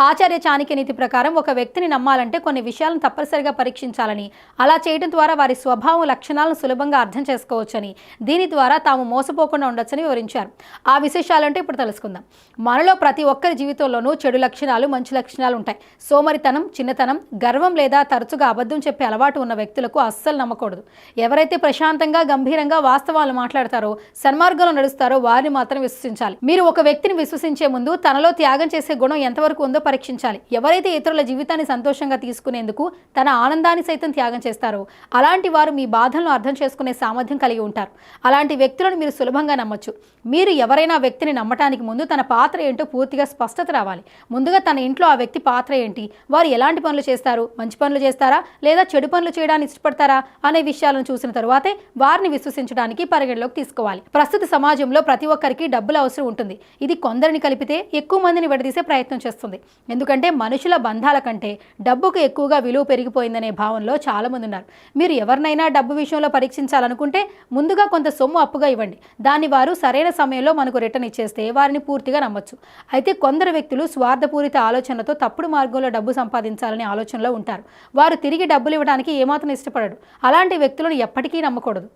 ఆచార్య చాణక్య నీతి ప్రకారం ఒక వ్యక్తిని నమ్మాలంటే కొన్ని విషయాలను తప్పనిసరిగా పరీక్షించాలని, అలా చేయడం ద్వారా వారి స్వభావం లక్షణాలను సులభంగా అర్థం చేసుకోవచ్చని, దీని ద్వారా తాము మోసపోకుండా ఉండొచ్చని వివరించారు. ఆ విశేషాలంటే ఇప్పుడు తెలుసుకుందాం. మనలో ప్రతి ఒక్కరి జీవితంలోనూ చెడు లక్షణాలు, మంచి లక్షణాలు ఉంటాయి. సోమరితనం, చిన్నతనం, గర్వం లేదా తరచుగా అబద్ధం చెప్పే అలవాటు ఉన్న వ్యక్తులకు అస్సలు నమ్మకూడదు. ఎవరైతే ప్రశాంతంగా, గంభీరంగా వాస్తవాలు మాట్లాడతారో, సన్మార్గంలో నడుస్తారో వారిని మాత్రం విశ్వసించాలి. మీరు ఒక వ్యక్తిని విశ్వసించే ముందు తనలో త్యాగం చేసే గుణం ఎంతవరకు ఉందో పరీక్షించాలి. ఎవరైతే ఇతరుల జీవితాన్ని సంతోషంగా తీసుకునేందుకు తన ఆనందాన్ని సైతం త్యాగం చేస్తారో అలాంటి వారు మీ బాధలను అర్థం చేసుకునే సామర్థ్యం కలిగి ఉంటారు. అలాంటి వ్యక్తులను మీరు సులభంగా నమ్మొచ్చు. మీరు ఎవరైనా వ్యక్తిని నమ్మటానికి ముందు తన పాత్ర ఏంటో పూర్తిగా స్పష్టత రావాలి. ముందుగా తన ఇంట్లో ఆ వ్యక్తి పాత్ర ఏంటి, వారు ఎలాంటి పనులు చేస్తారు, మంచి పనులు చేస్తారా లేదా చెడు పనులు చేయడానికి ఇష్టపడతారా అనే విషయాలను చూసిన తరువాతే వారిని విశ్వసించడానికి పరిగణలోకి తీసుకోవాలి. ప్రస్తుత సమాజంలో ప్రతి ఒక్కరికి డబ్బులు అవసరం ఉంటుంది. ఇది కొందరిని కలిపితే ఎక్కువ మందిని విడదీసే ప్రయత్నం చేస్తుంది. ఎందుకంటే మనుషుల బంధాల కంటే డబ్బుకు ఎక్కువగా విలువ పెరిగిపోయిందనే భావనలో చాలా మంది ఉన్నారు. మీరు ఎవరినైనా డబ్బు విషయంలో పరీక్షించాలనుకుంటే ముందుగా కొంత సొమ్ము అప్పుగా ఇవ్వండి. దాన్ని వారు సరైన సమయంలో మనకు రిటర్న్ ఇచ్చేస్తే వారిని పూర్తిగా నమ్మొచ్చు. అయితే కొందరు వ్యక్తులు స్వార్థపూరిత ఆలోచనలతో తప్పుడు మార్గంలో డబ్బు సంపాదించాలనే ఆలోచనలో ఉంటారు. వారు తిరిగి డబ్బులు ఇవ్వడానికి ఏమాత్రం ఇష్టపడరు. అలాంటి వ్యక్తులను ఎప్పటికీ నమ్మకూడదు.